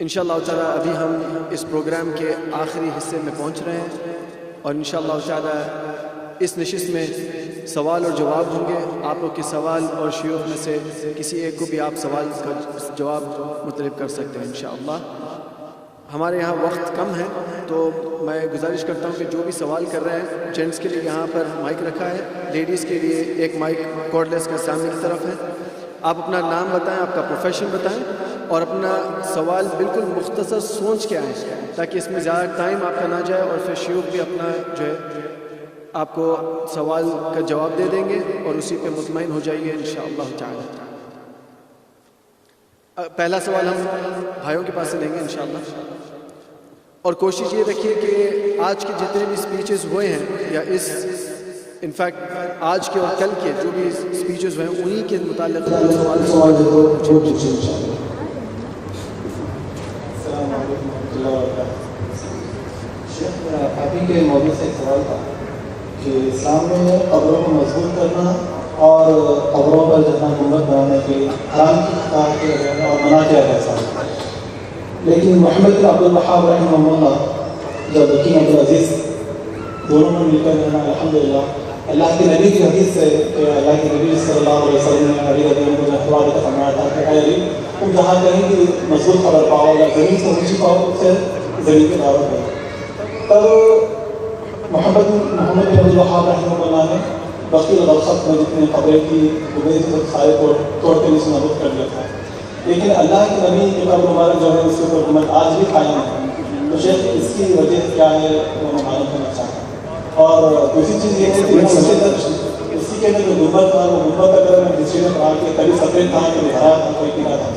انشاءاللہ تعالیٰ ابھی ہم اس پروگرام کے آخری حصے میں پہنچ رہے ہیں اور انشاءاللہ تعالیٰ اس نشست میں سوال اور جواب ہوں گے. آپ لوگ کے سوال اور شیوخ میں سے کسی ایک کو بھی آپ سوال کا جواب مطلب کر سکتے ہیں انشاءاللہ. ہمارے یہاں وقت کم ہے تو میں گزارش کرتا ہوں کہ جو بھی سوال کر رہے ہیں، جینٹس کے لیے یہاں پر مائک رکھا ہے، لیڈیز کے لیے ایک مائک کارڈ لیس کا سامنے کی طرف ہے. آپ اپنا نام بتائیں، آپ کا پروفیشن بتائیں اور اپنا سوال بالکل مختصر سوچ کے آئیں تاکہ اس میں زیادہ ٹائم آپ کا نہ جائے اور پھر شیوخ بھی اپنا جو ہے آپ کو سوال کا جواب دے دیں گے اور اسی پہ مطمئن ہو جائیے انشاءاللہ تعالی. پہلا سوال ہم بھائیوں کے پاس سے لیں گے انشاءاللہ. اور کوشش یہ رکھیے کہ آج کے جتنے بھی سپیچز ہوئے ہیں یا اس انفیکٹ آج کے اور کل کے جو بھی سپیچز ہوئے ہیں انہی کے متعلق سوال السلام علیکم ورحمۃ اللہ وبرکاتہ. شیخ، ابھی کے موضوع سے ایک سوال تھا کہ اسلام میں قبروں کو مضبوط کرنا اور قبروں پر جہاں گنبد بنانے کے حرام کی کار کیا گیا ہے اور منع کیا گیا ہے. لیکن محمد بن عبد الوہاب رحمہ اللہ جب حکیم عبدالعزیز دونوں میں مل کر رہنا الحمدللہ اللہ کے نبی کی حدیث سے کہ اللہ کے نبی صلی اللہ علیہ وسلم نے علی رضی اللہ عنہ کو اخبار کا فرمایا تھا کہ اے علی تم جہاں کہیں کہ مضبوط خبر پاؤ یا زمین سے اونچی پاؤ اس سے زمین کی دعوت ہے. تب محمد بن عبد الوہاب رحمہ اللہ نے بقیع الغرقد میں جتنے قبریں کی وہ سارے توڑ کے اسے مضبوط کر دیا تھا. لیکن اللہ کے نبی کی قبر مبارک جو ہے اس کے اوپر حکومت آج بھی قائم ہے. تو شیخ اس کی وجہ کیا ہے وہ میں معلوم کرنا چاہتا ہوں. اور دوسری چیز یہ ہے کہ اسی کے اندر جو گنبد تھا وہ گنبد اگر میں ہسٹری میں پڑھا کے کبھی سفید تھا کبھی ہرا تھا کوئی پیلا تھا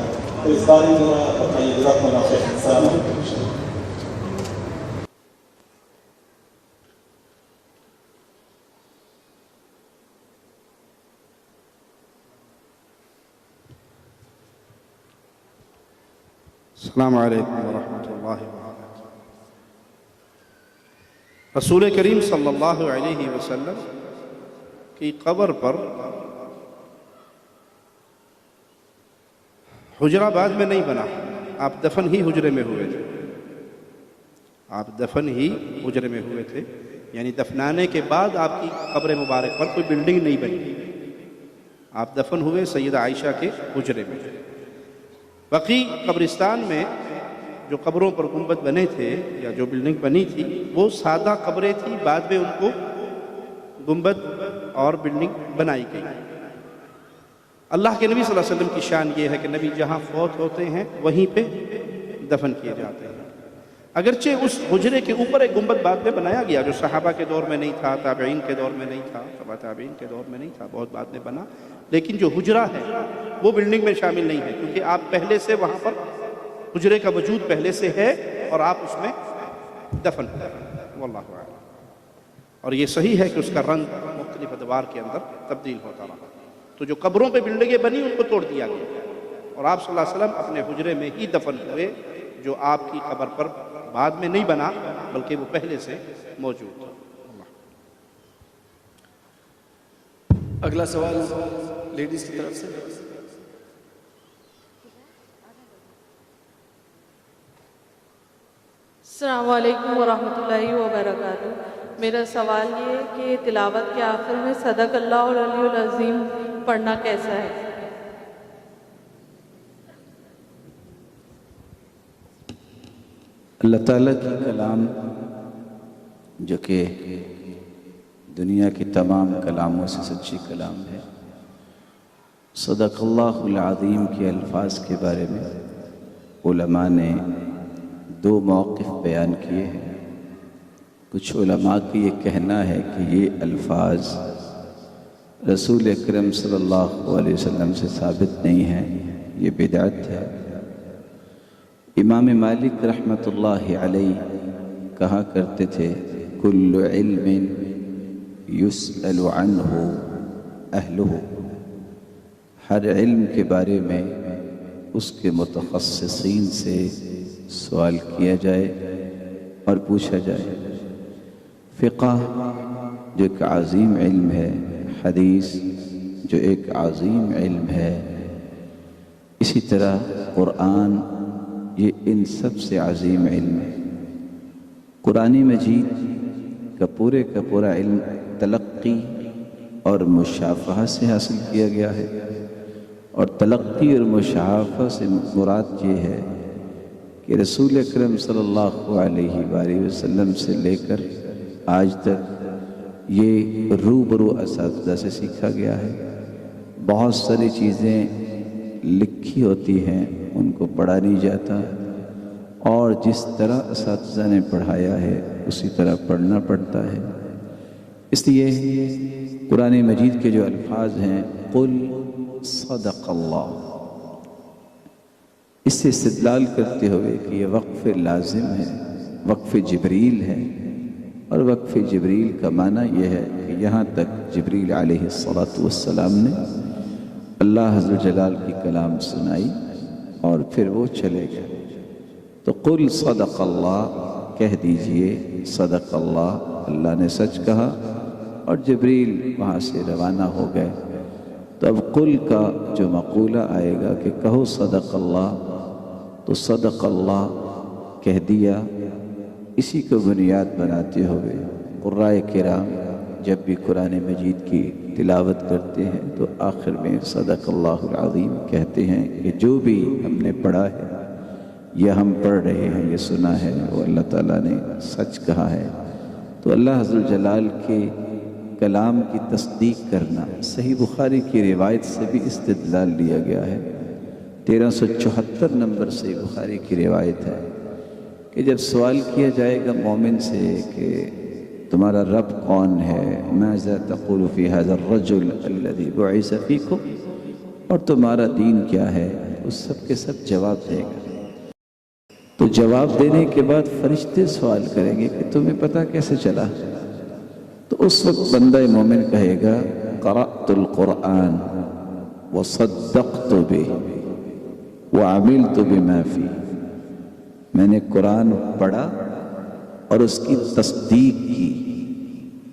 تو اس بارے میں ذرا بتائیے. جزاکم اللہ خیر. السلام علیکم. السلام علیکم ورحمۃ اللہ وبرکاتہ. رسول کریم صلی اللہ علیہ وسلم کی قبر پر حجرہ بعد میں نہیں بنا، آپ دفن ہی حجرے میں ہوئے تھے. آپ دفن ہی حجرے میں ہوئے تھے، یعنی دفنانے کے بعد آپ کی قبر مبارک پر کوئی بلڈنگ نہیں بنی. آپ دفن ہوئے سیدہ عائشہ کے حجرے میں. بقیع قبرستان میں جو قبروں پر گنبد بنے تھے یا جو بلڈنگ بنی تھی وہ سادہ قبریں تھیں، بعد میں ان کو گنبد اور بلڈنگ بنائی گئی. اللہ کے نبی صلی اللہ علیہ وسلم کی شان یہ ہے کہ نبی جہاں فوت ہوتے ہیں وہیں پہ دفن کیے جاتے ہیں. اگرچہ اس حجرے کے اوپر ایک گنبد بعد میں بنایا گیا جو صحابہ کے دور میں نہیں تھا، تابعین کے دور میں نہیں تھا، تبع تابعین کے دور میں نہیں تھا، بہت بعد میں بنا. لیکن جو حجرہ ہے وہ بلڈنگ میں شامل نہیں ہے کیونکہ آپ پہلے سے وہاں پر حجرے کا وجود پہلے سے ہے اور آپ اس میں دفن ہیں. واللہ اعلم. اور یہ صحیح ہے کہ اس کا رنگ مختلف ادوار کے اندر تبدیل ہوتا رہا. تو جو قبروں پہ بلڈنگیں بنی ان کو توڑ دیا گیا اور آپ صلی اللہ علیہ وسلم اپنے حجرے میں ہی دفن ہوئے جو آپ کی قبر پر بعد میں نہیں بنا بلکہ وہ پہلے سے موجود تھا. اگلا سوال لیڈیز کی طرف سے. السلام علیکم ورحمۃ اللہ وبرکاتہ. میرا سوال یہ ہے کہ تلاوت کے آخر میں صدق اللہ العلی العظیم پڑھنا کیسا ہے؟ اللہ تعالیٰ کی کلام جو کہ دنیا کی تمام کلاموں سے سچی کلام ہے، صدق اللہ العظیم کے الفاظ کے بارے میں علماء نے دو موقف بیان کیے ہیں. کچھ علماء کا یہ کہنا ہے کہ یہ الفاظ رسول اکرم صلی اللہ علیہ وسلم سے ثابت نہیں ہیں، یہ بدعت ہے. امام مالک رحمۃ اللہ علیہ کہا کرتے تھے کل علم یسأل عنہ اہلہ، ہر علم کے بارے میں اس کے متخصصین سے سوال کیا جائے اور پوچھا جائے. فقہ جو ایک عظیم علم ہے، حدیث جو ایک عظیم علم ہے، اسی طرح قرآن یہ ان سب سے عظیم علم ہے۔ قرآن مجید کا پورا علم تلقی اور مشافہہ سے حاصل کیا گیا ہے، اور تلقی اور مشافہہ سے مراد یہ ہے کہ رسول اکرم صلی اللہ علیہ وآلہ وسلم سے لے کر آج تک یہ روبرو اساتذہ سے سیکھا گیا ہے۔ بہت ساری چیزیں لکھی ہوتی ہیں، ان کو پڑھا نہیں جاتا، اور جس طرح اساتذہ نے پڑھایا ہے اسی طرح پڑھنا پڑتا ہے۔ اس لیے قرآن مجید کے جو الفاظ ہیں قل صدق اللہ، اس سے استدلال کرتے ہوئے کہ یہ وقف لازم ہے، وقف جبریل ہے، اور وقف جبریل کا معنی یہ ہے کہ یہاں تک جبریل علیہ السلام نے اللہ عز و جلال کی کلام سنائی اور پھر وہ چلے گئے۔ تو قل صدق اللہ، کہہ دیجئے صدق اللہ، اللہ نے سچ کہا، اور جبریل وہاں سے روانہ ہو گئے۔ تو اب قل کا جو مقولہ آئے گا کہ کہو صدق اللہ، تو صدق اللہ کہہ دیا، اسی کو بنیاد بناتے ہوئے قرائے کرام جب بھی قرآن مجید کی تلاوت کرتے ہیں تو آخر میں صدق اللہ العظیم کہتے ہیں کہ جو بھی ہم نے پڑھا ہے یا ہم پڑھ رہے ہیں، یہ سنا ہے، وہ اللہ تعالیٰ نے سچ کہا ہے۔ تو اللہ عز و جلال کے کلام کی تصدیق کرنا، صحیح بخاری کی روایت سے بھی استدلال لیا گیا ہے۔ 1374 نمبر صحیح بخاری کی روایت ہے کہ جب سوال کیا جائے گا مومن سے کہ تمہارا رب کون ہے، ماذا تقول فی ھذا الرجل الذی بعث فیکم، اور تمہارا دین کیا ہے، اس سب کے سب جواب دے گا۔ تو جواب دینے کے بعد فرشتے سوال کریں گے کہ تمہیں پتہ کیسے چلا؟ تو اس وقت بندہ مومن کہے گا قرأت القرآن وصدقت بہ وعملت بما فیہ، میں نے قرآن پڑھا اور اس کی تصدیق کی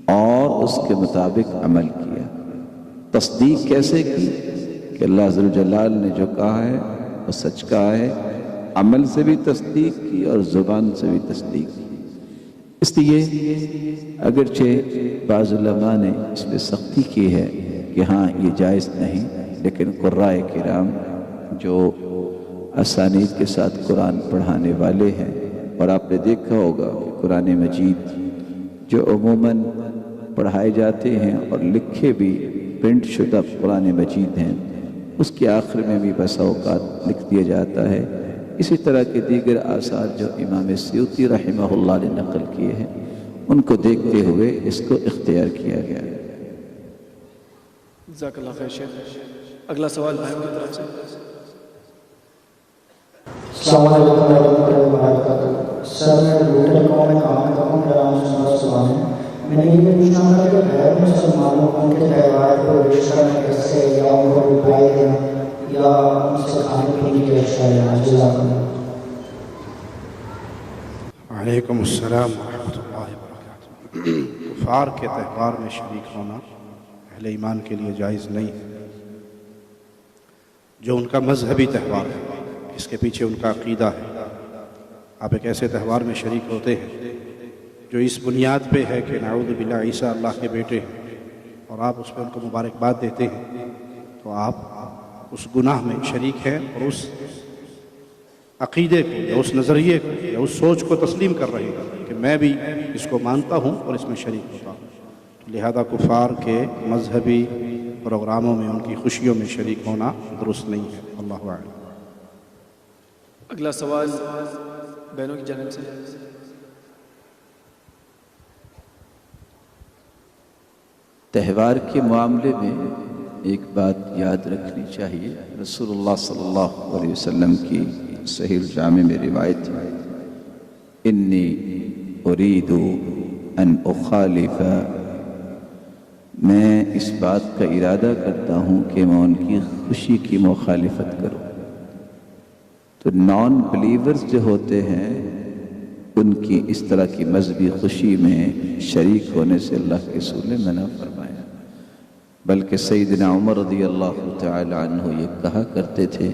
اور اس کے مطابق عمل کیا۔ تصدیق کیسے کی کہ اللہ عز و جلال نے جو کہا ہے وہ سچ کہا ہے، عمل سے بھی تصدیق کی اور زبان سے بھی تصدیق کی۔ اس لیے اگرچہ بعض علماء نے اس پہ سختی کی ہے کہ ہاں یہ جائز نہیں، لیکن قرائے کرام جو اسانید کے ساتھ قرآن پڑھانے والے ہیں، اور آپ نے دیکھا ہوگا کہ قرآن مجید جو عموماً پڑھائے جاتے ہیں اور لکھے بھی پرنٹ شدہ قرآن مجید ہیں، اس کے آخر میں بھی بسا اوقات لکھ دیا جاتا ہے۔ اسی طرح کے دیگر آثار جو امام سیوطی رحمہ اللہ نے نقل کیے ہیں، ان کو دیکھتے ہوئے اس کو اختیار کیا گیا ہے۔ جزاک اللہ خیر شیخ۔ اگلا سوال بھائیوں کی طرف سے۔ السلام علیکم ورحمۃ اللہ وبرکاتہ۔ سر میں روٹر قوم میں کام کرتا ہوں، میرا نام سمر سوال ہے۔ میں نے یہ پوچھنا تھا کہ غیر مسلمانوں کو ان کے تہوار کو وش کرنا کیسے، یا ان کو رپلائی دینا، یا ان سے کھانے پینے کی اشیاء لینا؟ جزاک اللہ۔ وعلیکم السلام ورحمۃ اللہ وبرکاتہ۔ کفار کے تہوار میں شریک ہونا اہل ایمان کے لیے جائز نہیں ہے۔ جو ان کا مذہبی تہوار ہے، اس کے پیچھے ان کا عقیدہ ہے، آپ ایک ایسے تہوار میں شریک ہوتے ہیں جو اس بنیاد پہ ہے کہ نعوذ باللہ عیسیٰ اللہ کے بیٹے ہیں، اور آپ اس پہ ان کو مبارکباد دیتے ہیں، تو آپ اس گناہ میں شریک ہیں اور اس عقیدے کو یا اس نظریے کو یا اس سوچ کو تسلیم کر رہے ہیں کہ میں بھی اس کو مانتا ہوں اور اس میں شریک ہوتا ہوں۔ لہذا کفار کے مذہبی پروگراموں میں، ان کی خوشیوں میں شریک ہونا درست نہیں ہے۔ اللہ اعلم۔ اگلا سوال بہنوں کی جانب سے۔ تہوار کے معاملے میں ایک بات یاد رکھنی چاہیے، رسول اللہ صلی اللہ علیہ وسلم کی صحیح الجامع میں روایت ہے، انی ارید ان اخالف، میں اس بات کا ارادہ کرتا ہوں کہ میں ان کی خوشی کی مخالفت کروں۔ تو نان بلیورز جو ہوتے ہیں ان کی اس طرح کی مذہبی خوشی میں شریک ہونے سے اللہ کے رسول نے منع فرمایا، بلکہ سیدنا عمر رضی اللہ تعالی عنہ یہ کہا کرتے تھے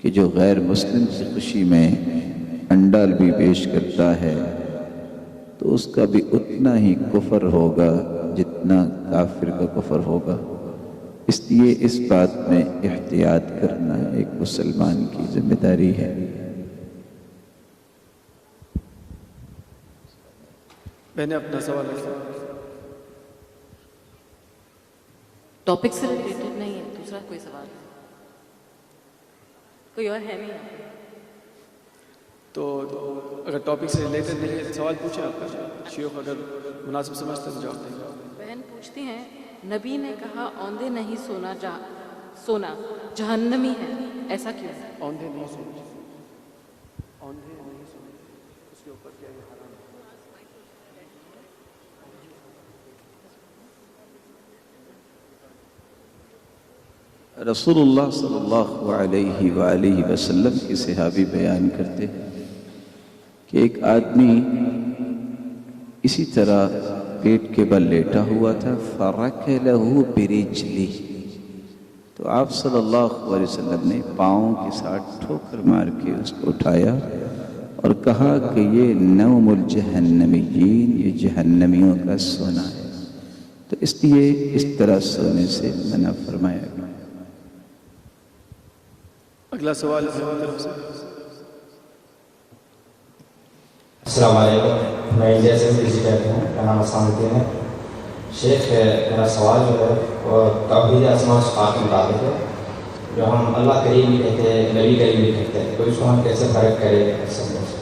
کہ جو غیر مسلم کی خوشی میں انڈا بھی پیش کرتا ہے تو اس کا بھی اتنا ہی کفر ہوگا جتنا کافر کا کفر ہوگا۔ اس لیے اس بات میں احتیاط کرنا ایک مسلمان کی ذمہ داری ہے۔ میں نے اپنا سوال رکھا۔ ٹاپک سے ریلیٹڈ نہیں ہے، دوسرا کوئی سوال کوئی اور ہے نہیں؟ تو اگر ٹاپک سے ریلیٹڈ نہیں ہے سوال پوچھیں آپ کا، شیوخ اگر مناسب سمجھتے ہیں جواب دیں گے۔ بہن پوچھتی ہیں، نبی نے کہا اوندھے نہیں سونا جہنمی ہے، ایسا کیوں ہے؟ اوندھے نہیں سونا، اوندھے نہیں سونا، اس کے اوپر کیا یہ حرام ہے؟ رسول اللہ صلی اللہ علیہ وآلہ وسلم کے صحابی بیان کرتے ہیں کہ ایک آدمی اسی طرح پیٹ کے بل لیٹا ہوا تھا، فَرَكَلَهُ بِرِجْلِهِ، تو آپ صلی اللہ علیہ وسلم نے پاؤں کے ساتھ ٹھوکر مار کے اس کو اٹھایا اور کہا کہ یہ نوم الجہنمیین، یہ جہنمیوں کا سونا ہے، تو اس لیے اس طرح سونے سے منع فرمایا گیا۔ اگلا سوال ہے میری طرف سے۔ السلام علیکم، میں انڈیا سے کسی کہتے ہیں، میرا نام اسلام الدین ہے۔ شیخ میرا سوال جو ہے وہ توحید اسماء و صفات کے مطابق ہے، جو ہم اللہ کریم بھی کہتے ہیں، نبی کریم بھی کہتے ہیں، تو اس کو ہم کیسے فرق کریں سب لوگ؟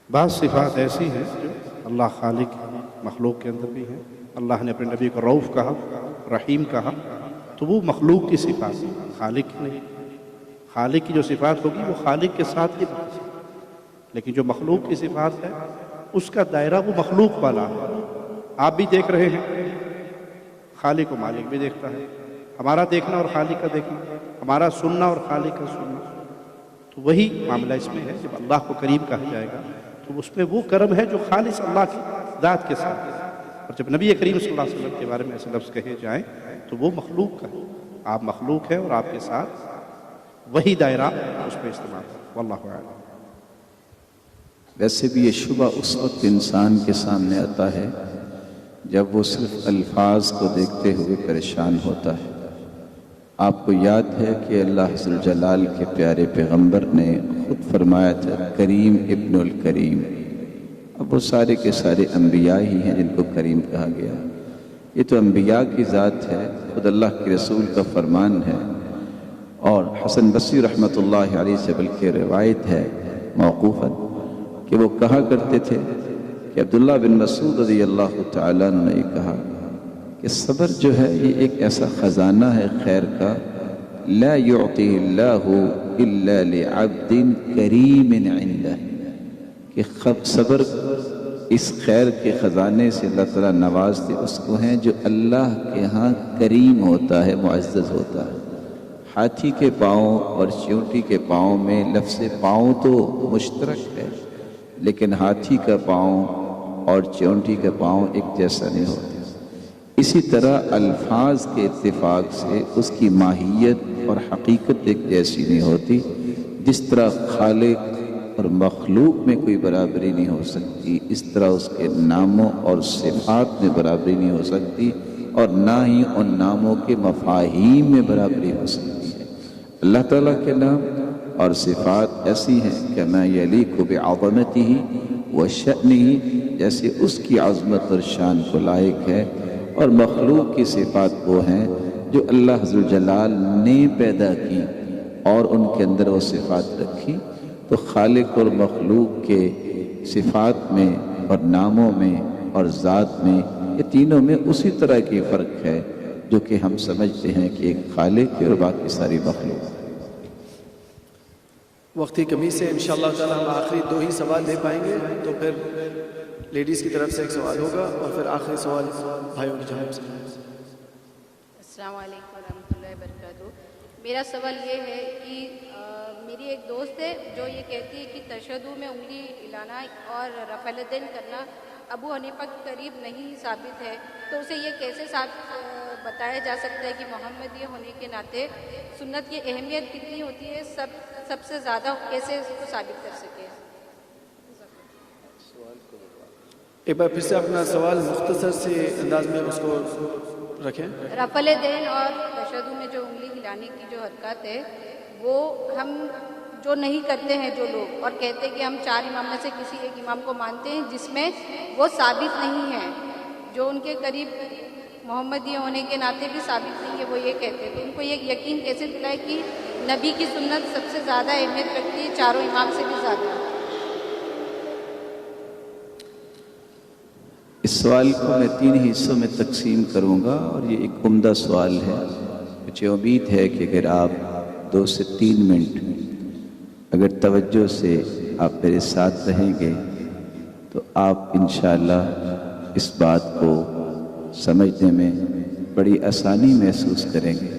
بعض صفات ایسی ہیں جو اللہ خالق مخلوق کے اندر بھی ہیں۔ اللہ نے اپنے نبی کو رؤوف کہا، رحیم کہا، تو وہ مخلوق کی صفات ہیں، خالق کی نہیں۔ خالق کی جو صفات ہوگی وہ خالق کے ساتھ ہی بات ہے، لیکن جو مخلوق کی صفات ہے اس کا دائرہ وہ مخلوق والا ہے۔ آپ بھی دیکھ رہے ہیں، خالق و مالک بھی دیکھتا ہے، ہمارا دیکھنا اور خالق کا دیکھنا، ہمارا سننا اور خالق کا سننا، تو وہی معاملہ اس میں ہے۔ جب اللہ کو کریم کہا جائے گا تو اس میں وہ کرم ہے جو خالص اللہ کی ذات کے ساتھ ہے، اور جب نبی کریم صلی اللہ علیہ وسلم کے بارے میں ایسے لفظ کہے جائیں تو وہ مخلوق کا ہے۔ آپ مخلوق ہیں اور آپ کے ساتھ وہی دائرہ اس پہ استعمال ہے، واللہ اعلم۔ ویسے بھی یہ شبہ اس وقت انسان کے سامنے آتا ہے جب وہ صرف الفاظ کو دیکھتے ہوئے پریشان ہوتا ہے۔ آپ کو یاد ہے کہ اللہ ذو الجلال کے پیارے پیغمبر نے خود فرمایا تھا کریم ابن الکریم۔ اب وہ سارے کے سارے انبیاء ہی ہیں جن کو کریم کہا گیا، یہ تو انبیاء کی ذات ہے، خود اللہ کے رسول کا فرمان ہے، اور حسن بصری رحمۃ اللہ علیہ سے بلکہ روایت ہے موقوفاً کہ وہ کہا کرتے تھے کہ عبداللہ بن مسعود رضی اللہ تعالیٰ نے یہ کہا کہ صبر جو ہے یہ ایک ایسا خزانہ ہے خیر کا، لا یعطی اللہ الا لعبد کریم عندہ، کہ صبر اس خیر کے خزانے سے اللہ تعالیٰ نوازتے اس کو ہیں جو اللہ کے ہاں کریم ہوتا ہے، معزز ہوتا ہے۔ ہاتھی کے پاؤں اور چیونٹی کے پاؤں میں لفظ پاؤں تو مشترک ہے، لیکن ہاتھی کا پاؤں اور چیونٹی کا پاؤں ایک جیسا نہیں ہوتا۔ اسی طرح الفاظ کے اتفاق سے اس کی ماہیت اور حقیقت ایک جیسی نہیں ہوتی۔ جس طرح خالق اور مخلوق میں کوئی برابری نہیں ہو سکتی، اس طرح اس کے ناموں اور صفات میں برابری نہیں ہو سکتی، اور نہ ہی ان ناموں کے مفاہیم میں برابری ہو سکتی ہے۔ اللہ تعالیٰ کے نام اور صفات ایسی ہیں کہ ما یلیق بعظمتہ وشأنہ، جیسے اس کی عظمت اور شان کو لائق ہے، اور مخلوق کی صفات وہ ہیں جو اللہ ذو الجلال نے پیدا کی اور ان کے اندر وہ صفات رکھی۔ تو خالق اور مخلوق کے صفات میں اور ناموں میں اور ذات میں، یہ تینوں میں اسی طرح کی فرق ہے جو کہ ہم سمجھتے ہیں کہ ایک خالق ہے اور باقی ساری مخلوق۔ وقت کی کمی سے انشاءاللہ تعالی ہم آخری 2 ہی سوال دے پائیں گے، تو پھر لیڈیز کی طرف سے ایک سوال ہوگا اور پھر آخری سوال بھائیوں کی جانب سے۔ السلام علیکم ورحمۃ اللہ وبرکاتہ۔ میرا سوال یہ ہے کہ میری ایک دوست ہے جو یہ کہتی ہے کہ تشہد میں انگلی ہلانا اور رفع الیدین کرنا ابو حنیفہ کے قریب نہیں ثابت ہے، تو اسے یہ کیسے بتایا جا سکتا ہے کہ محمدی ہونے کے ناطے سنت کی اہمیت کتنی ہوتی ہے، سب سے زیادہ کیسے اس کو ثابت کر سکے؟ ایک بار پھر سے اپنا سوال مختصر سے انداز میں اس کو رکھیں۔ رفع دین اور تشہد میں جو انگلی ہلانے کی جو حرکات ہے، وہ ہم جو نہیں کرتے ہیں جو لوگ، اور کہتے ہیں کہ ہم 4 امام میں سے کسی ایک امام کو مانتے ہیں، جس میں وہ ثابت نہیں ہے، جو ان کے قریب محمدی ہونے کے ناطے بھی ثابت نہیں ہے، وہ یہ کہتے ہیں، تو ان کو یہ یقین کیسے دلائے کہ نبی کی سنت سب سے زیادہ اہمیت رکھتی ہے 4 امام سے بھی زیادہ؟ اس سوال کو میں 3 حصوں میں تقسیم کروں گا، اور یہ ایک عمدہ سوال ہے۔ مجھے امید ہے کہ اگر آپ 2 سے 3 منٹ اگر توجہ سے آپ میرے ساتھ رہیں گے تو آپ انشاءاللہ اس بات کو سمجھنے میں بڑی آسانی محسوس کریں گے۔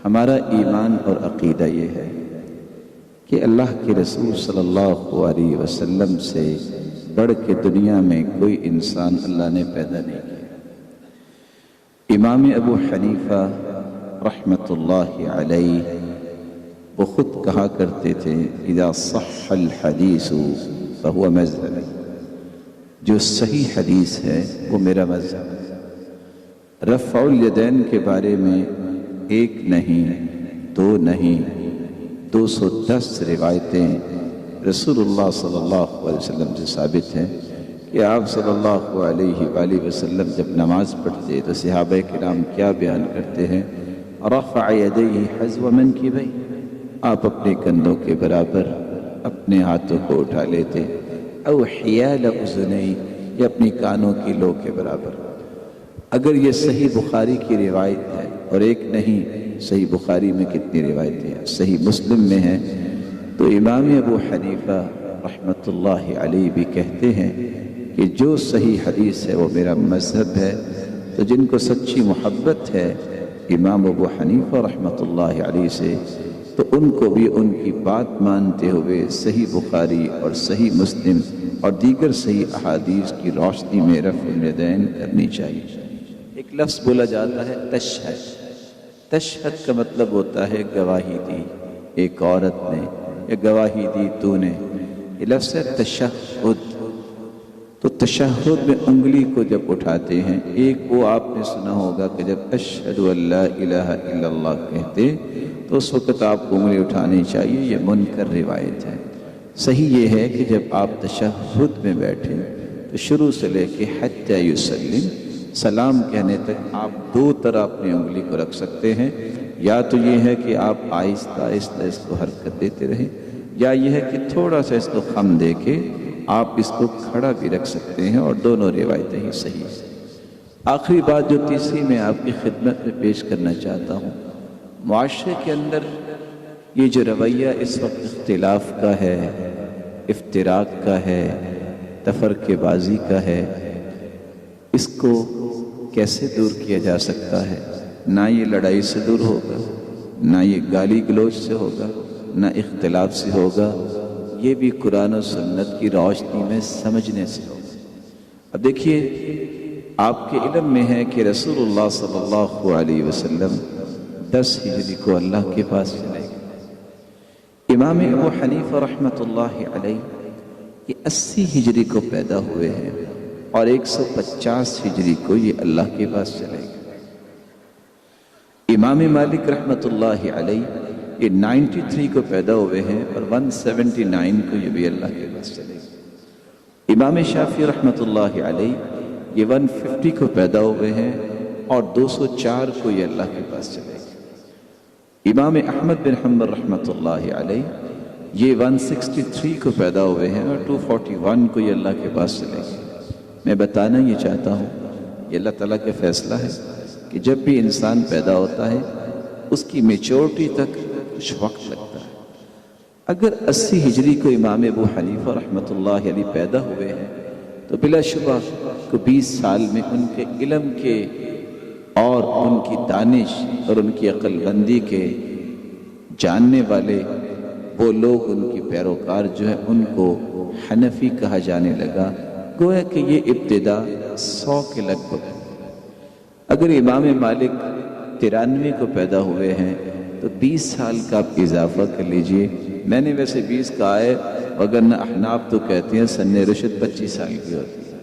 ہمارا ایمان اور عقیدہ یہ ہے کہ اللہ کے رسول صلی اللہ علیہ وسلم سے بڑھ کے دنیا میں کوئی انسان اللہ نے پیدا نہیں کیا۔ امام ابو حنیفہ رحمۃ اللہ علیہ وہ خود کہا کرتے تھے اذا صح الحدیث فهو مذہبی، جو صحیح حدیث ہے وہ میرا مذہب ہے۔ رفع الیدین کے بارے میں 1 نہیں 2 نہیں 210 روایتیں رسول اللہ صلی اللہ علیہ وسلم سے ثابت ہیں کہ آپ صلی اللہ علیہ وآلہ وسلم جب نماز پڑھتے تو صحابہ کرام کیا بیان کرتے ہیں؟ رفع یدیہ حذو منکبیہ، آپ اپنے کندھوں کے برابر اپنے ہاتھوں کو اٹھا لیتے، او حیال اذنیہ، یا اپنی کانوں کی لو کے برابر۔ اگر یہ صحیح بخاری کی روایت ہے، اور 1 نہیں، صحیح بخاری میں کتنی روایتیں ہیں، صحیح مسلم میں ہیں، تو امام ابو حنیفہ رحمۃ اللہ علیہ بھی کہتے ہیں کہ جو صحیح حدیث ہے وہ میرا مذہب ہے۔ تو جن کو سچی محبت ہے امام ابو حنیفہ رحمۃ اللہ علیہ سے، تو ان کو بھی ان کی بات مانتے ہوئے صحیح بخاری اور صحیح مسلم اور دیگر صحیح احادیث کی روشنی میں رفع الیدین کرنی چاہیے۔ ایک لفظ بولا جاتا ہے تشہد، تشہد کا مطلب ہوتا ہے گواہی دی، ایک عورت نے یا گواہی دی تو نے، یہ لفظ ہے تشہد۔ تو تشہد میں انگلی کو جب اٹھاتے ہیں، ایک وہ آپ نے سنا ہوگا کہ جب اشہد ان لا الہ الا اللہ کہتے تو اس وقت آپ کو انگلی اٹھانی چاہیے، یہ منکر روایت ہے۔ صحیح یہ ہے کہ جب آپ تشہد میں بیٹھیں تو شروع سے لے کے حتی یسلم، سلام کہنے تک آپ 2 طرح اپنی انگلی کو رکھ سکتے ہیں۔ یا تو یہ ہے کہ آپ آہستہ آہستہ اس کو حرکت دیتے رہیں، یا یہ ہے کہ تھوڑا سا اس کو خم دے کے آپ اس کو کھڑا بھی رکھ سکتے ہیں، اور دونوں روایتیں ہی صحیح ہیں۔ آخری بات جو تیسری میں آپ کی خدمت میں پیش کرنا چاہتا ہوں، معاشرے کے اندر یہ جو رویہ اس وقت اختلاف کا ہے، افتراق کا ہے، تفرقے بازی کا ہے، اس کو کیسے دور کیا جا سکتا ہے؟ نہ یہ لڑائی سے دور ہوگا، نہ یہ گالی گلوچ سے ہوگا، نہ اختلاف سے ہوگا، یہ بھی قرآن و سنت کی روشنی میں سمجھنے سے ہوگا۔ اب دیکھیے، آپ کے علم میں ہے کہ رسول اللہ صلی اللہ علیہ وسلم 10 ہجری کو اللہ کے پاس چلے گئے۔ امام ابو حنیفہ رحمۃ اللہ علیہ یہ 80 ہجری کو پیدا ہوئے ہیں، اور 150 ہجری کو یہ اللہ کے پاس چلے گئے۔ امام مالک رحمۃ اللہ علیہ یہ 93 کو پیدا ہوئے ہیں، اور 179 کو یہ بھی اللہ کے پاس چلے گئے۔ امام شافعی رحمۃ اللہ علیہ یہ 150 کو پیدا ہوئے ہیں، اور 204 کو یہ اللہ کے پاس چلے گئے۔ امام احمد بن حنبل رحمۃ اللہ علیہ یہ 163 کو پیدا ہوئے ہیں، اور 241 کو یہ اللہ کے پاس چلے گئے۔ میں بتانا یہ چاہتا ہوں، یہ اللہ تعالیٰ کا فیصلہ ہے کہ جب بھی انسان پیدا ہوتا ہے اس کی میچورٹی تک کچھ وقت لگتا ہے۔ اگر 80 ہجری کو امام ابو حنیفہ رحمۃ اللہ علیہ پیدا ہوئے ہیں تو بلا شبہ کو 20 سال میں ان کے علم کے اور ان کی دانش اور ان کی عقل بندی کے جاننے والے وہ لوگ، ان کی پیروکار جو ہے، ان کو حنفی کہا جانے لگا، گویا کہ یہ ابتدا 100 کے لگ بھگ. اگر امام مالک 93 کو پیدا ہوئے ہیں تو 20 سال کا آپ اضافہ کر لیجئے. میں نے ویسے 20 کہا ہے، وگرنہ احناف تو کہتے ہیں سن رشد 25 سال کی ہوتی ہے.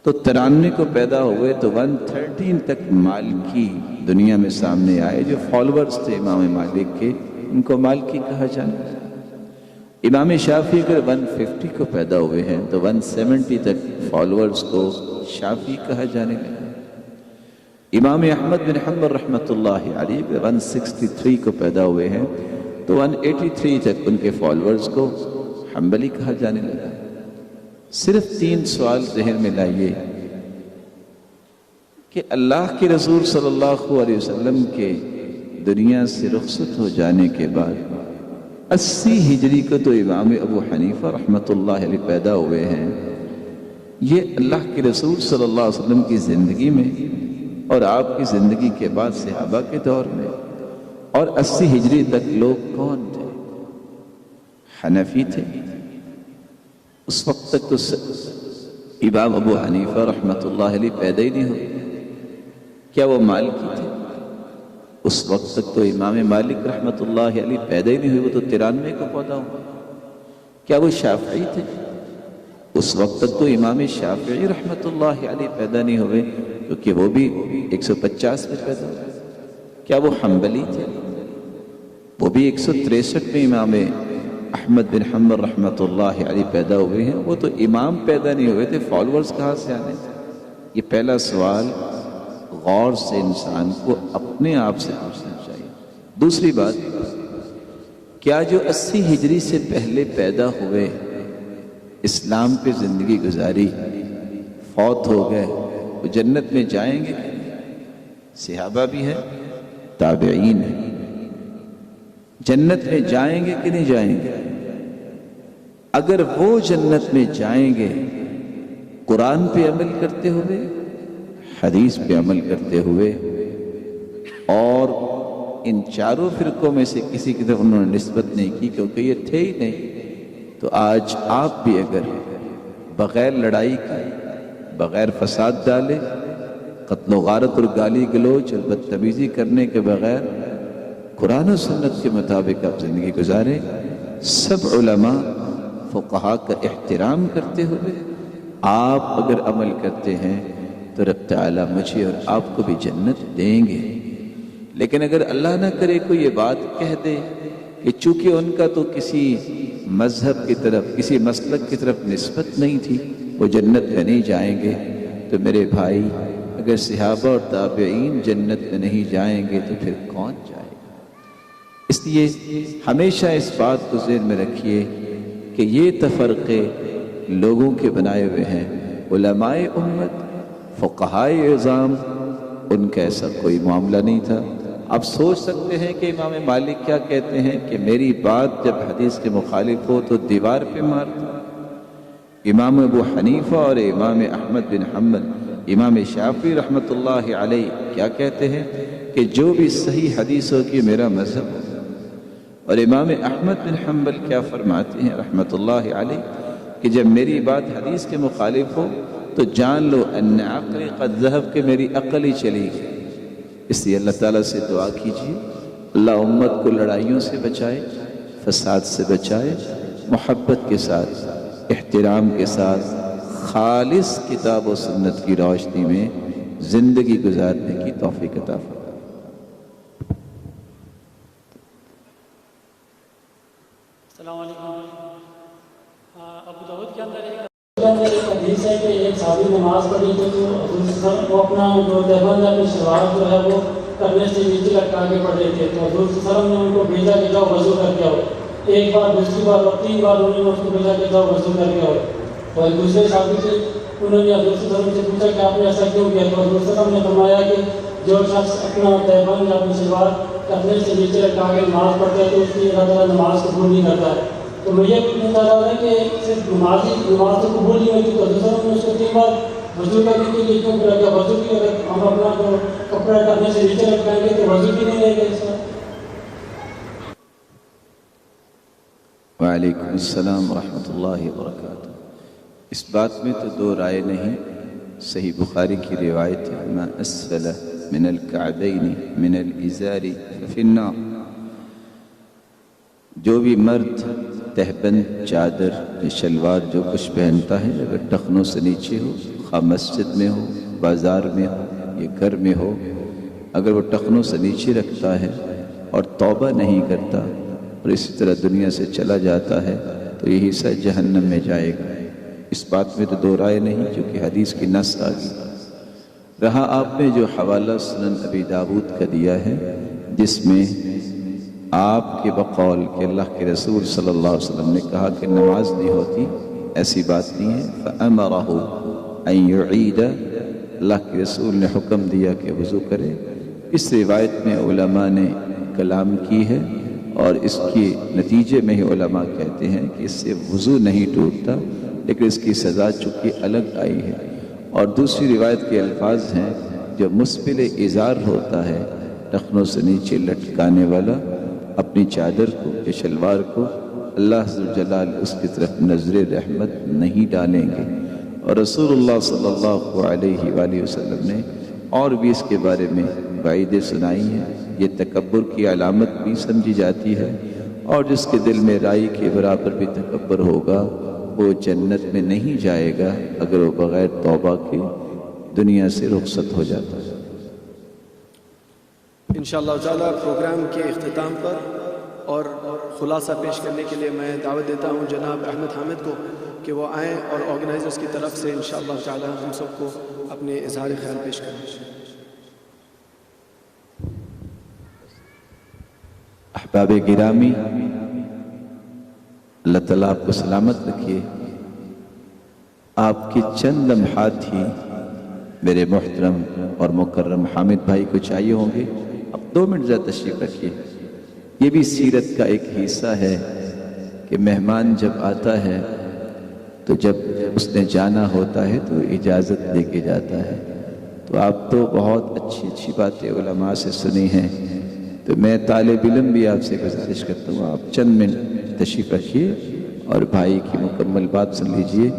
تو 93 کو پیدا ہوئے تو 113 تک مالکی دنیا میں سامنے آئے. جو فالورز تھے امام مالک کے ان کو مالکی کہا جانا. امام شافعی اگر 150 کو پیدا ہوئے ہیں تو 170 تک فالورز کو شافعی کہا جانے لگا. امام احمد بن حنبل رحمۃ اللہ علیہ 163 کو پیدا ہوئے ہیں تو 183 تک ان کے فالورز کو حنبلی کہا جانے لگا. صرف 3 سوال ذہن میں لائیے کہ اللہ کے رسول صلی اللہ علیہ وسلم کے دنیا سے رخصت ہو جانے کے بعد 80 ہجری کو تو امام ابو حنیفہ رحمۃ اللہ علیہ پیدا ہوئے ہیں. یہ اللہ کے رسول صلی اللہ علیہ وسلم کی زندگی میں اور آپ کی زندگی کے بعد صحابہ کے دور میں، اور 80 ہجری تک لوگ کون تھے؟ حنفی تھے. اس وقت تک تو امام ابو حنیفہ رحمۃ اللہ علیہ پیدا ہی نہیں ہوئے. کیا وہ مالکی تھے؟ اس وقت تک تو امام مالک رحمۃ اللہ علیہ پیدا ہی نہیں ہوئے، وہ تو 93 کو پیدا ہوئے. کیا وہ شافعی تھے؟ اس وقت تک تو امام شافعی رحمۃ اللہ علیہ پیدا نہیں ہوئے کیونکہ وہ بھی 150 میں پیدا ہوئے. کیا وہ حنبلی تھے؟ وہ بھی 163 میں امام احمد بن حنبل رحمۃ اللہ علیہ پیدا ہوئے ہیں. وہ تو امام پیدا نہیں ہوئے تھے، فالورز کہاں سے آنے تھے؟ یہ پہلا سوال غور سے انسان کو اپنے آپ سے پوچھنا چاہیے. دوسری بات، کیا جو 80 ہجری سے پہلے پیدا ہوئے، اسلام پہ زندگی گزاری، فوت ہو گئے، وہ جنت میں جائیں گے؟ صحابہ بھی ہیں، تابعین ہیں. جنت میں جائیں گے کہ نہیں جائیں گے؟ اگر وہ جنت میں جائیں گے قرآن پہ عمل کرتے ہوئے، حدیث پہ عمل کرتے ہوئے، اور ان چاروں فرقوں میں سے کسی کی طرف انہوں نے نسبت نہیں کی کیونکہ یہ تھے ہی نہیں، تو آج آپ بھی اگر بغیر لڑائی کے، بغیر فساد ڈالے، قتل و غارت اور گالی گلوچ اور بدتمیزی کرنے کے بغیر قرآن و سنت کے مطابق آپ زندگی گزاریں، سب علماء فقہا کا احترام کرتے ہوئے آپ اگر عمل کرتے ہیں تو رب تعالیٰ مجھے اور آپ کو بھی جنت دیں گے. لیکن اگر اللہ نہ کرے کوئی یہ بات کہہ دے کہ چونکہ ان کا تو کسی مذہب کی طرف، کسی مسلک کی طرف نسبت نہیں تھی، وہ جنت میں نہیں جائیں گے، تو میرے بھائی اگر صحابہ اور تابعین جنت میں نہیں جائیں گے تو پھر کون جائے گا؟ اس لیے ہمیشہ اس بات کو ذہن میں رکھیے کہ یہ تفرقے لوگوں کے بنائے ہوئے ہیں. علماء امت، فقہائے اعظام، ان کا ایسا کوئی معاملہ نہیں تھا. آپ سوچ سکتے ہیں کہ امام مالک کیا کہتے ہیں کہ میری بات جب حدیث کے مخالف ہو تو دیوار پہ مارتا. امام ابو حنیفہ اور امام احمد بن حنبل، امام شافعی رحمۃ اللہ علیہ کیا کہتے ہیں کہ جو بھی صحیح حدیث ہو کہ میرا مذہب ہو. اور امام احمد بن حنبل کیا فرماتے ہیں رحمۃ اللہ علیہ کہ جب میری بات حدیث کے مخالف ہو تو جان لو ان عقلی قد ذہب، کہ میری عقل ہی چلی گئی. اس لیے اللہ تعالیٰ سے دعا کیجیے اللہ امت کو لڑائیوں سے بچائے، فساد سے بچائے، محبت کے ساتھ، احترام کے ساتھ، خالص کتاب و سنت کی روشنی میں زندگی گزارنے کی توفیق عطا فرمائے. السلام علیکم. ابو داؤد کے اندر ایک حدیث ہے کہ ایک صحابی نماز پڑھی تو وہ اپنا جو دیوبند اپنی شلوار جو ہے وہ کرنے سے نیچے لٹکا کے پڑھ رہے تھے، تو حضور صلی اللہ علیہ وسلم نے ان کو بھیجا کہ جاؤ وضو کر کے آؤ. ایک بار، دوسری بار اور 3 بار انہوں نے اس کو بھیجا کہ جاؤ وضو کر کے آؤ. اور دوسرے صحابی سے انہوں نے حضور صلی اللہ علیہ وسلم سے پوچھا کہ آپ نے ایسا کیوں کیا؟ تو حضور صلی اللہ علیہ وسلم نے فرمایا کہ جو شخص اپنا دیوبند اپنی شلوار کرنے سے نیچے لٹکا کے نماز پڑھتا ہے تو اس کی اللہ تعالیٰ نماز قبول نہیں کرتا ہے. تو مجھے بھی پتا رہا ہے کہ صرف نماز تو قبول نہیں ہوتی، تو حضرت نے اس کو 3 بار وضو کرنے کے لیے کیوں کیا گیا؟ وضو کی اگر ہم اپنا جو کپڑا کرنے سے نیچے لٹکائیں گے تو وضو بھی نہیں رہے گا اس کا. وعلیکم السلام ورحمۃ اللہ وبرکاتہ. اس بات میں تو دو رائے نہیں، صحیح بخاری کی روایت ہے، ما اسفل من الکعبین من الازار فی النار، جو بھی مرد تہبند، چادر یا شلوار جو کچھ پہنتا ہے اگر ٹخنوں سے نیچے ہو، خواہ مسجد میں ہو، بازار میں ہو یا گھر میں ہو، اگر وہ ٹخنوں سے نیچے رکھتا ہے اور توبہ نہیں کرتا اور اسی طرح دنیا سے چلا جاتا ہے تو یہ حصہ جہنم میں جائے گا۔ اس بات میں تو دو رائے نہیں، چونکہ حدیث کی نص آ گئی۔ رہا آپ نے جو حوالہ سنن ابی داود کا دیا ہے جس میں آپ کے بقول کہ اللہ کے رسول صلی اللہ علیہ وسلم نے کہا کہ نماز نہیں ہوتی، ایسی بات نہیں ہے۔ فَأَمَرَهُ أَن يُعِيدَ، اللہ کے رسول نے حکم دیا کہ وضو کرے۔ اس روایت میں علماء نے کلام کی ہے اور اس کے نتیجے میں ہی علماء کہتے ہیں کہ اس سے وضو نہیں ٹوٹتا، لیکن اس کی سزا چونکہ الگ آئی ہے۔ اور دوسری روایت کے الفاظ ہیں جو مسبل ازار ہوتا ہے، ٹخنوں سے نیچے لٹکانے والا، اپنی چادر کو یا شلوار کو اللہ عز و جلال اس کی طرف نظر رحمت نہیں ڈالیں گے۔ اور رسول اللہ صلی اللہ علیہ وآلہ وسلم نے اور بھی اس کے بارے میں وعیدیں سنائی ہیں۔ یہ تکبر کی علامت بھی سمجھی جاتی ہے، اور جس کے دل میں رائی کے برابر بھی تکبر ہوگا وہ جنت میں نہیں جائے گا اگر وہ بغیر توبہ کے دنیا سے رخصت ہو جاتا ہے۔ انشاءاللہ تعالیٰ پروگرام کے اختتام پر اور خلاصہ پیش کرنے کے لیے میں دعوت دیتا ہوں جناب احمد حامد کو کہ وہ آئیں اور آرگنائزرز کی طرف سے انشاءاللہ تعالیٰ ہم سب کو اپنے اظہار خیال پیش کریں۔ احباب گرامی، اللہ تعالیٰ آپ کو سلامت رکھیے۔ آپ کے چند لمحات ہی میرے محترم اور مکرم حامد بھائی کو چاہیے ہوں گے، اب 2 منٹ ذرا تشریف رکھیے۔ یہ بھی سیرت کا ایک حصہ ہے کہ مہمان جب آتا ہے تو جب اس نے جانا ہوتا ہے تو اجازت لے کے جاتا ہے۔ تو آپ تو بہت اچھی باتیں علماء سے سنی ہیں، تو میں طالب علم بھی آپ سے گزارش کرتا ہوں آپ چند منٹ تشریف رکھیے اور بھائی کی مکمل بات سن لیجئے۔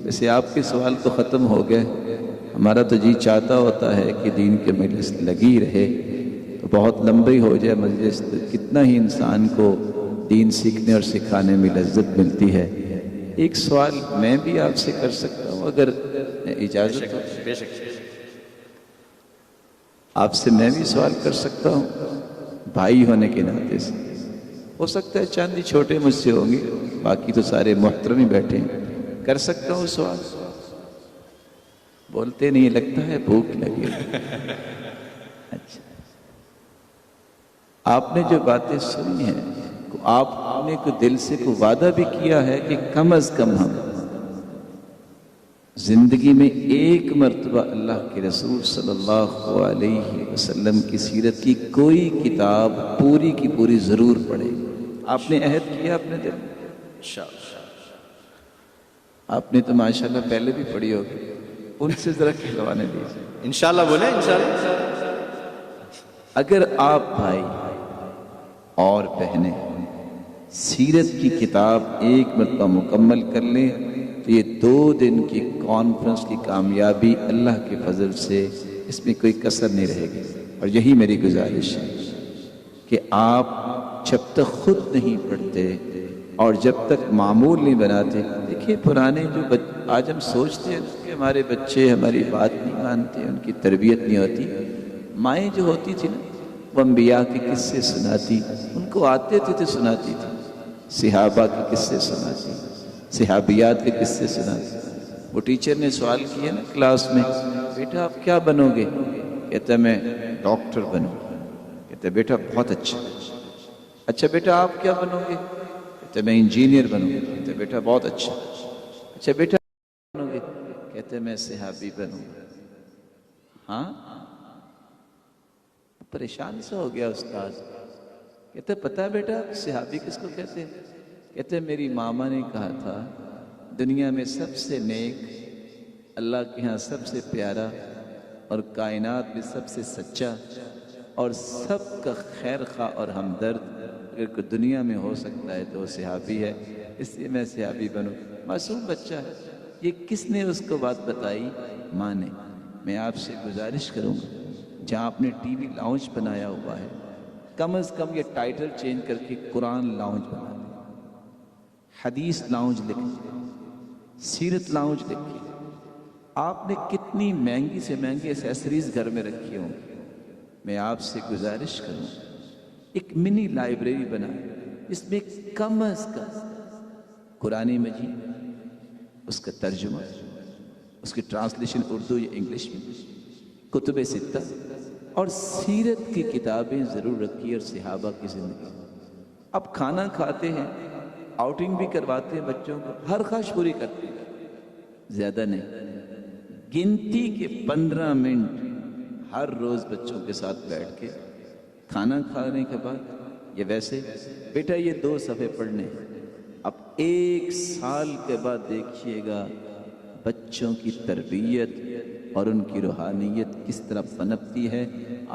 ویسے آپ کے سوال تو ختم ہو گئے، ہمارا تو جی چاہتا ہوتا ہے کہ دین کے مجلس لگی رہے، تو بہت لمبی ہو جائے مجلس، تو کتنا ہی انسان کو دین سیکھنے اور سکھانے میں لذت ملتی ہے۔ ایک سوال میں بھی آپ سے کر سکتا ہوں اگر اجازت ہو؟ آپ سے میں بھی سوال کر سکتا ہوں بھائی ہونے کے ناطے سے؟ ہو سکتا ہے چاند ہی چھوٹے مجھ سے ہوں گے، باقی تو سارے محترم ہی بیٹھے ہیں۔ کر سکتا ہوں سوال؟ بولتے نہیں، لگتا ہے بھوک لگی۔ اچھا، آپ نے جو باتیں سنی ہیں، آپ نے کو دل سے کو وعدہ بھی کیا ہے کہ کم از کم ہم زندگی میں ایک مرتبہ اللہ کے رسول صلی اللہ علیہ وسلم کی سیرت کی کوئی کتاب پوری کی پوری ضرور پڑھیں۔ آپ نے عہد کیا اپنے دل میں؟ آپ نے تو ماشاءاللہ پہلے بھی پڑھی ہوگی، ان سے ذرا کھلوانے دیجیے انشاءاللہ بولیں انشاءاللہ۔ اگر آپ بھائی اور بہنیں سیرت کی کتاب ایک مرتبہ مکمل کر لیں تو یہ 2 دن کی کانفرنس کی کامیابی اللہ کے فضل سے اس میں کوئی کسر نہیں رہے گی۔ اور یہی میری گزارش ہے کہ آپ جب تک خود نہیں پڑھتے اور جب تک معمول نہیں بناتے، دیکھیے پرانے جو آج ہم سوچتے ہیں کہ ہمارے بچے ہماری بات نہیں مانتے، ان کی تربیت نہیں ہوتی، مائیں جو ہوتی تھی نا وہ انبیاء کے قصے سناتی، ان کو آتے تھے سناتی تھی، صحابہ کے قصے سناتی، صحابیات کے قصے سناتی۔ وہ ٹیچر نے سوال کیا نا کلاس میں، بیٹا آپ کیا بنو گے؟ کہتا میں ڈاکٹر بنوں گا۔ کہتا بیٹا بہت اچھا۔ اچھا بیٹا آپ کیا بنو گے؟ کہتا میں انجینئر بنوں گا۔ کہتا بیٹا بہت اچھا۔ اچھا بیٹا بنو گے؟ کہتے میں صحابی بنوں گا۔ ہاں پریشان سا ہو گیا استاد۔ کہتے پتہ ہے بیٹا صحابی کس کو کہتے ہیں؟ کہتے میری ماما نے کہا تھا دنیا میں سب سے نیک، اللہ کے ہاں سب سے پیارا، اور کائنات میں سب سے سچا اور سب کا خیر خواہ اور ہمدرد اگر کوئی دنیا میں ہو سکتا ہے تو وہ صحابی ہے، اس لیے میں صحابی بنوں۔ معصوم بچہ ہے، یہ کس نے اس کو بات بتائی؟ ماں نے۔ میں آپ سے گزارش کروں گا جہاں آپ نے ٹی وی لاؤنج بنایا ہوا ہے، کم از کم یہ ٹائٹل چینج کر کے قرآن لاؤنج بنا دیں، حدیث لاؤنج لکھیں، سیرت لاؤنج لکھیں۔ آپ نے کتنی مہنگی سے مہنگی ایسیسریز گھر میں رکھی ہوں گی، میں آپ سے گزارش کروں ایک منی لائبریری بنائیں اس میں کم از کم قرآن مجید، اس کا ترجمہ، اس کی ٹرانسلیشن اردو یا انگلش میں، کتب ستہ اور سیرت کی کتابیں ضرور رکھی، اور صحابہ کی زندگی۔ اب کھانا کھاتے ہیں، آؤٹنگ بھی کرواتے ہیں بچوں کو، ہر خواہش پوری کرتے ہیں، زیادہ نہیں، گنتی کے 15 منٹ ہر روز بچوں کے ساتھ بیٹھ کے کھانا کھانے کے بعد، یہ ویسے بیٹا یہ 2 صفحے پڑھنے ہیں، اب 1 سال کے بعد دیکھیے گا بچوں کی تربیت اور ان کی روحانیت کس طرح پنپتی ہے۔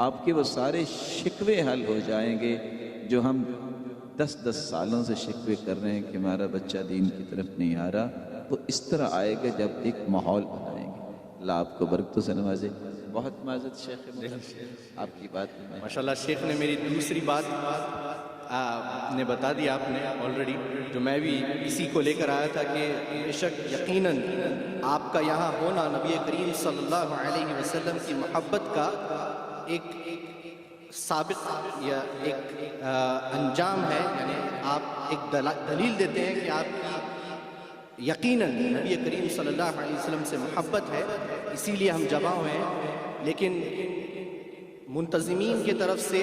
آپ کے وہ سارے شکوے حل ہو جائیں گے جو ہم 10 سالوں سے شکوے کر رہے ہیں کہ ہمارا بچہ دین کی طرف نہیں آ رہا، وہ اس طرح آئے گا جب ایک ماحول بنائیں گے۔ اللہ آپ کو برکتوں سے نوازے۔ بہت معذرت شیخ محترم، آپ کی بات میں ماشاءاللہ شیخ نے میری دوسری بات نے بتا دی آپ نے آلریڈی، جو میں بھی اسی کو لے کر آیا تھا کہ بے شک یقیناً آپ کا یہاں ہونا نبی کریم صلی اللہ علیہ وسلم کی محبت کا ایک سابق یا ایک انجام ہے، یعنی آپ ایک دلیل دیتے ہیں کہ آپ کی یقیناً نبی کریم صلی اللہ علیہ وسلم سے محبت ہے، اسی لیے ہم جمع ہوئے ہیں۔ لیکن منتظمین کی طرف سے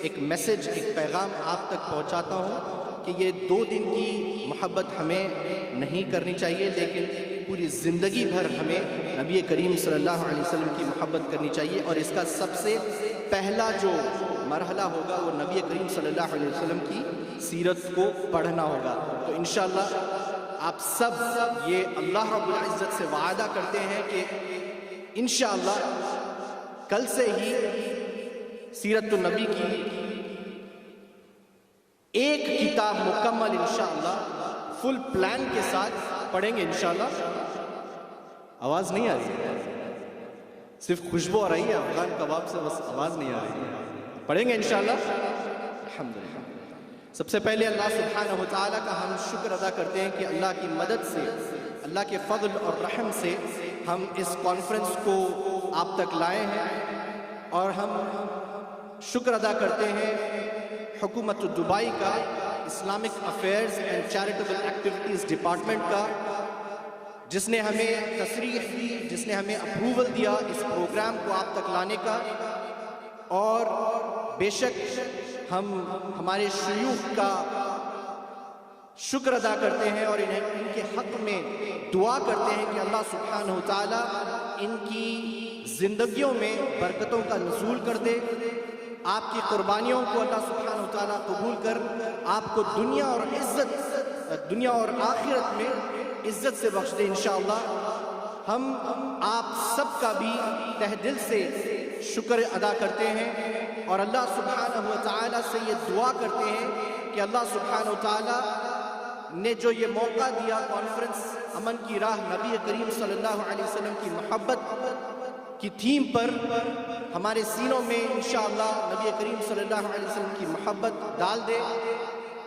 ایک میسج، ایک پیغام آپ تک پہنچاتا ہوں کہ یہ 2 دن کی محبت ہمیں نہیں کرنی چاہیے، لیکن پوری زندگی بھر ہمیں نبی کریم صلی اللہ علیہ وسلم کی محبت کرنی چاہیے، اور اس کا سب سے پہلا جو مرحلہ ہوگا وہ نبی کریم صلی اللہ علیہ وسلم کی سیرت کو پڑھنا ہوگا۔ تو انشاءاللہ آپ سب یہ اللہ رب العزت سے وعدہ کرتے ہیں کہ انشاءاللہ کل سے ہی سیرت النبی کی ایک کتاب مکمل انشاءاللہ فل پلان کے ساتھ پڑھیں گے انشاءاللہ۔ آواز نہیں آ رہی ہے، صرف خوشبو آ رہی ہے افغان کباب سے، بس آواز نہیں آ رہی ہے۔ پڑھیں گے انشاءاللہ الحمدللہ۔ سب سے پہلے اللہ سبحانہ و تعالیٰ کا ہم شکر ادا کرتے ہیں کہ اللہ کی مدد سے، اللہ کے فضل اور رحم سے ہم اس کانفرنس کو آپ تک لائے ہیں، اور ہم شکر ادا کرتے ہیں حکومت دبئی کا، Islamic affairs and charitable activities department کا، جس نے ہمیں تصریح دی، جس نے ہمیں اپروول دیا اس پروگرام کو آپ تک لانے کا۔ اور بے شک ہم ہمارے شیوخ کا شکر ادا کرتے ہیں اور ان کے حق میں دعا کرتے ہیں کہ اللہ سبحانہ و تعالیٰ ان کی زندگیوں میں برکتوں کا نزول کر دے، آپ کی قربانیوں کو اللہ سبحانہ و تعالیٰ قبول کر آپ کو دنیا اور آخرت میں عزت سے بخش دے انشاءاللہ۔ ہم آپ سب کا بھی تہ دل سے شکر ادا کرتے ہیں، اور اللہ سبحانہ و تعالیٰ سے یہ دعا کرتے ہیں کہ اللہ سبحانہ و تعالیٰ نے جو یہ موقع دیا کانفرنس امن کی راہ نبی کریم صلی اللہ علیہ وسلم کی محبت کی تھیم پر، ہمارے سینوں میں انشاءاللہ نبی کریم صلی اللہ علیہ وسلم کی محبت ڈال دے،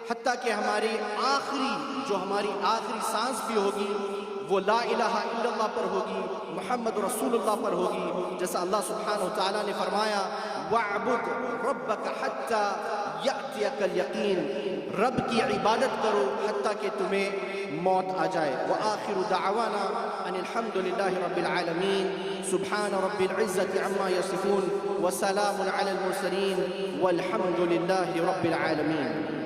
حتیٰ کہ ہماری آخری سانس بھی ہوگی وہ لا الہ الا اللہ پر ہوگی، محمد رسول اللہ پر ہوگی، جیسا اللہ سبحانہ و تعالیٰ نے فرمایا وَاعْبُدْ رَبَّكَ حَتَّى يَأْتِيَكَ الْيَقِينُ، رب کی عبادت کرو حتیٰ کہ تمہیں موت آ جائے۔ وَآخِرُ دَعْوَانَا أَنِ الْحَمْدُ لِلَّهِ رَبِّ الْعَالَمِينَ سُبْحَانَ رَبِّ الْعِزَّةِ عَمَّا يَصِفُونَ وَسَلَامٌ عَلَى الْمُرْسَلِينَ وَالْحَمْدُ لِلَّهِ رَبِّ الْعَالَمِينَ۔